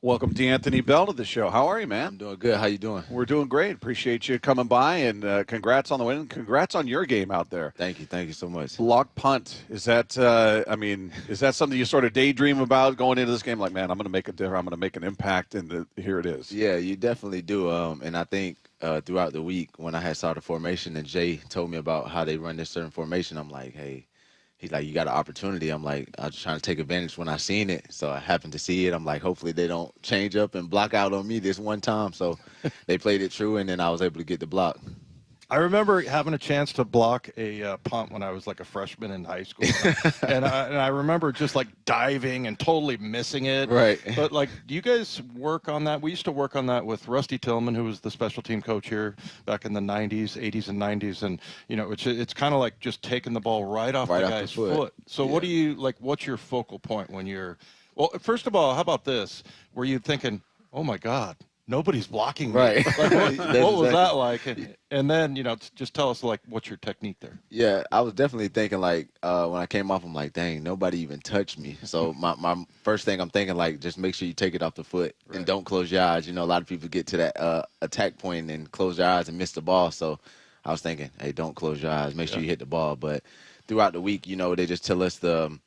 Welcome, D'Anthony Bell, to the show. How are you, man? I'm doing good. How you doing? We're doing great. Appreciate you coming by, and congrats on the win. Congrats on your game out there. Thank you. Thank you so much. Block punt. Is that, is that something you sort of daydream about going into this game? Like, man, I'm going to make a difference. I'm going to make an impact, and here it is. Yeah, you definitely do. And I think throughout the week when I had saw the formation and Jay told me about how they run this certain formation, I'm like, hey. He's like, you got an opportunity. I'm like, I was trying to take advantage when I seen it. So I happened to see it. I'm like, hopefully they don't change up and block out on me this one time. So they played it true, and then I was able to get the block. I remember having a chance to block a punt when I was like a freshman in high school. and I remember just like diving and totally missing it. Right. But like, do you guys work on that? We used to work on that with Rusty Tillman, who was the special team coach here back in the 90s, 80s and 90s. And, you know, it's kind of like just taking the ball right off the guy's foot. So what do you, like, what's your focal point when you're, well, first of all, how about this? Were you thinking, oh my God, nobody's blocking me? Right. Like, what was that like? And then, you know, just tell us, like, what's your technique there? Yeah, I was definitely thinking, like, when I came off, I'm like, dang, nobody even touched me. So my first thing I'm thinking, like, just make sure you take it off the foot and don't close your eyes. You know, a lot of people get to that attack point and close their eyes and miss the ball. So I was thinking, hey, don't close your eyes. Make sure you hit the ball. But throughout the week, you know, they just tell us the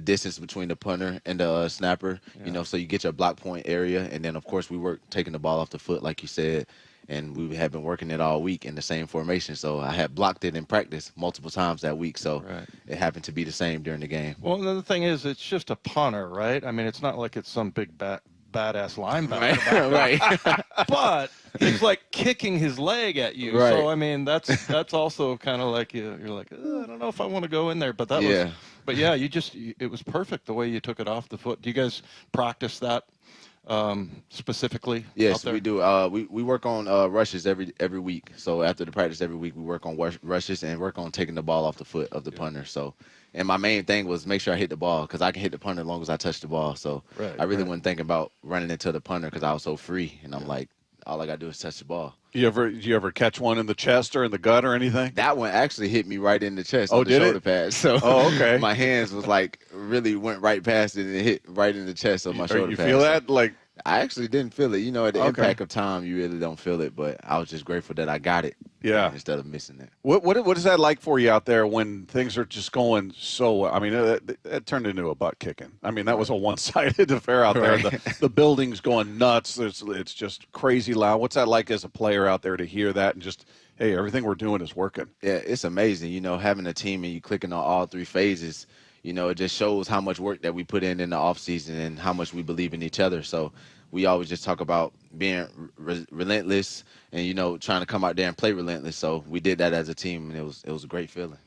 distance between the punter and the snapper, you know, so you get your block point area. And then, of course, we work taking the ball off the foot, like you said, and we have been working it all week in the same formation. So I had blocked it in practice multiple times that week, so it happened to be the same during the game. Well, the thing is, it's just a punter, right? I mean, it's not like it's some big badass linebacker. Right. But he's like kicking his leg at you. Right. So, I mean, that's also kind of like you're like, I don't know if I want to go in there. But that was, but yeah, it was perfect the way you took it off the foot. Do you guys practice that specifically? Yes, we do. We work on rushes every week. So after the practice every week, we work on rushes and work on taking the ball off the foot of the punter. So, and my main thing was make sure I hit the ball because I can hit the punter as long as I touch the ball. So I really wasn't thinking about running into the punter because I was so free. And I'm like, all I got to do is touch the ball. Do you ever catch one in the chest or in the gut or anything? That one actually hit me right in the chest on the shoulder pad. So okay. My hands was like really went right past it and it hit right in the chest on my shoulder pad. You feel that? Like, I actually didn't feel it. You know, at the impact of time, you really don't feel it. But I was just grateful that I got it. Yeah. Instead of missing it. What is that like for you out there when things are just going so well? I mean, it turned into a butt kicking. I mean, that was a one-sided affair out there. The building's going nuts. It's just crazy loud. What's that like as a player out there to hear that and just, hey, everything we're doing is working? Yeah, it's amazing. You know, having a team and you clicking on all three phases, you know, it just shows how much work that we put in the offseason and how much we believe in each other. So we always just talk about being relentless and, you know, trying to come out there and play relentless. So we did that as a team, and it was a great feeling.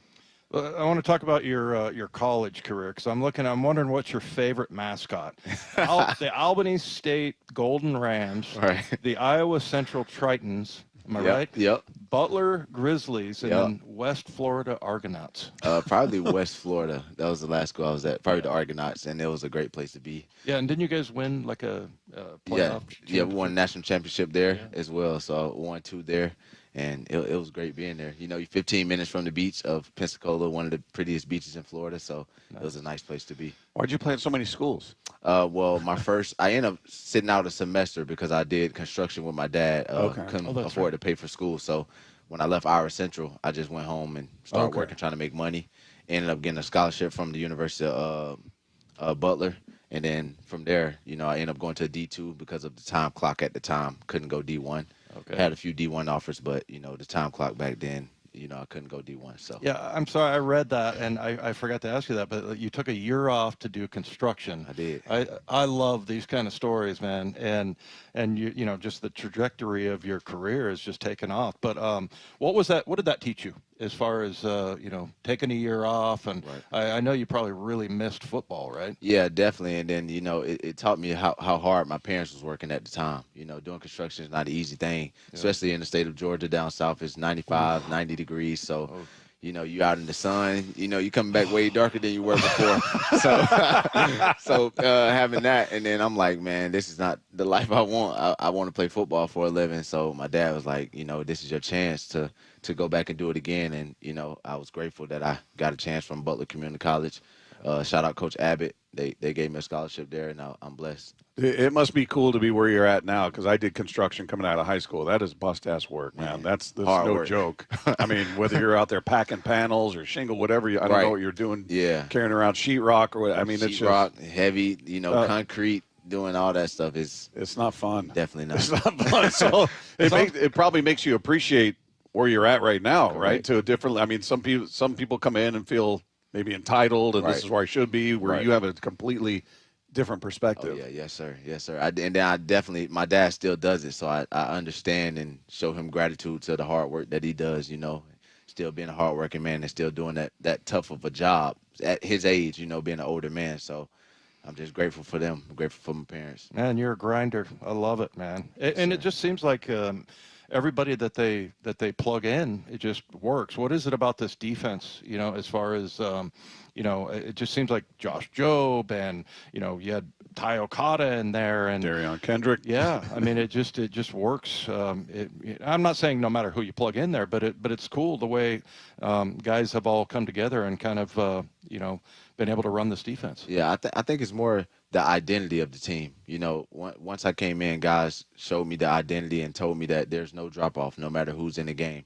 Well, I want to talk about your college career because I'm wondering what's your favorite mascot. The Albany State Golden Rams, the Iowa Central Tritons, am I right? Yep. Butler Grizzlies, and then West Florida Argonauts. Probably West Florida. That was the last school I was at. Probably the Argonauts, and it was a great place to be. Yeah, and didn't you guys win like a playoff? Yeah, we won a national championship there as well. So 1-2 there, and it was great being there. You know, you're 15 minutes from the beach of Pensacola, one of the prettiest beaches in Florida. So it was a nice place to be. Why'd you play in so many schools? Well, I ended up sitting out a semester because I did construction with my dad. Couldn't afford to pay for school. So when I left Iowa Central, I just went home and started working, trying to make money. Ended up getting a scholarship from the University of Butler. And then from there, you know, I ended up going to a D2 because of the time clock at the time. Couldn't go D1. Had a few D1 offers, but, you know, the time clock back then, you know, I couldn't go D1. So yeah, I'm sorry, I read that, and I forgot to ask you that, but you took a year off to do construction. I did. I love these kind of stories, man, and you know, just the trajectory of your career is just taken off. But what was that? What did that teach you as far as you know, taking a year off? And I know you probably really missed football, right? Yeah, definitely. And then, you know, it taught me how hard my parents was working at the time. You know, doing construction is not an easy thing, especially in the state of Georgia. Down south, it's 95, 90 degrees. So, you know, you out in the sun, you know, you coming back way darker than you were before. so having that, and then I'm like, man, this is not the life I want. I want to play football for a living. So my dad was like, you know, this is your chance to go back and do it again. And, you know, I was grateful that I got a chance from Butler Community College. Shout out Coach Abbott. They gave me a scholarship there, and I'm blessed. It must be cool to be where you're at now, because I did construction coming out of high school. That is bust-ass work, man. That's no work. joke. I mean, whether you're out there packing panels or shingle, whatever, I don't know what you're doing. Yeah. Carrying around sheetrock or what. I mean, it's sheetrock, heavy, concrete, doing all that stuff it's not fun. Definitely not. It's not fun. So it probably makes you appreciate where you're at right now, right? To a different. I mean, some people come in and feel maybe entitled, and this is where I should be. Where you have a completely different perspective. Oh, yeah, yes, sir. And then I definitely, my dad still does it, so I understand and show him gratitude to the hard work that he does. Still being a hardworking man and still doing that tough of a job at his age. Being an older man. So I'm just grateful for them. I'm grateful for my parents. Man, you're a grinder. I love it, man. And it just seems like everybody that they plug in, it just works. What is it about this defense? As far as it just seems like Josh Jobe and you had Ty Okada in there and Darion Kendrick. Yeah, I mean it just works. I'm not saying no matter who you plug in there, but it's cool the way guys have all come together and kind of been able to run this defense. Yeah, I think it's more the identity of the team. Once I came in, guys showed me the identity and told me that there's no drop off no matter who's in the game.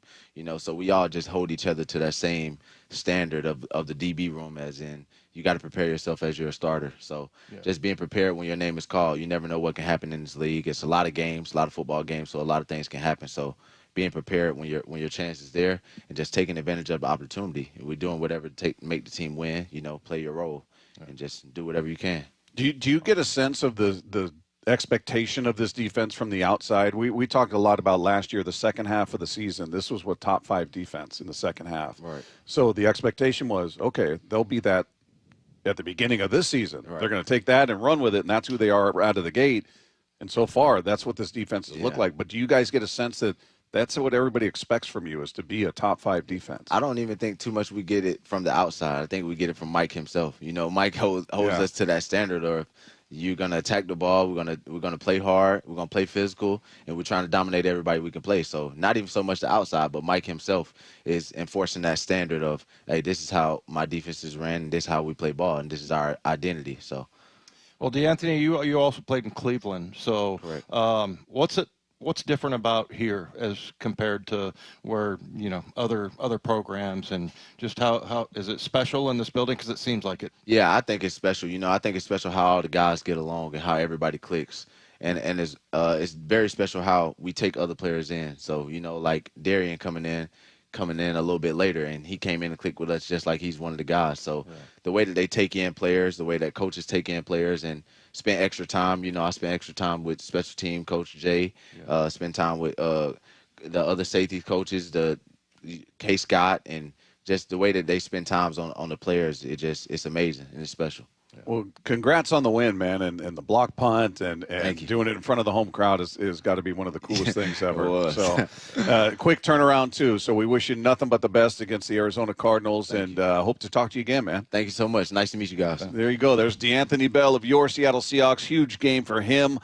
So we all just hold each other to that same standard of the DB room, as in you got to prepare yourself as you're a starter. So just being prepared when your name is called. You never know what can happen in this league. It's a lot of games, a lot of football games, so a lot of things can happen. So being prepared when your chance is there and just taking advantage of the opportunity. We're doing whatever to make the team win, play your role and just do whatever you can. Do you get a sense of the expectation of this defense from the outside? We talked a lot about last year, the second half of the season. This was what top 5 defense in the second half. Right. So the expectation was, okay, they'll be that at the beginning of this season. Right. They're going to take that and run with it, and that's who they are out of the gate. And so far, that's what this defense has looked like. But do you guys get a sense that that's what everybody expects from you, is to be a top 5 defense? I don't even think too much we get it from the outside. I think we get it from Mike himself. Mike holds us to that standard of you're gonna attack the ball, we're gonna play hard, we're gonna play physical, and we're trying to dominate everybody we can play. So not even so much the outside, but Mike himself is enforcing that standard of, hey, this is how my defense is ran, and this is how we play ball, and this is our identity. So, well, D'Anthony, you also played in Cleveland. So what's different about here as compared to where other programs, and just how is it special in this building? Because it seems like it. Yeah, I think it's special. I think it's special how all the guys get along and how everybody clicks, and it's very special how we take other players in. So like Darian coming in a little bit later, and he came in and clicked with us just like he's one of the guys. So the way that they take in players, the way that coaches take in players, and spend extra time. I spent extra time with special team coach Jay. Spend time with the other safety coaches, the K. Scott, and just the way that they spend times on the players. It's amazing and it's special. Well, congrats on the win, man, and the block punt and doing it in front of the home crowd is got to be one of the coolest things ever. So, quick turnaround too. So we wish you nothing but the best against the Arizona Cardinals, and hope to talk to you again, man. Thank you so much. Nice to meet you guys. There you go. There's D'Anthony Bell of your Seattle Seahawks. Huge game for him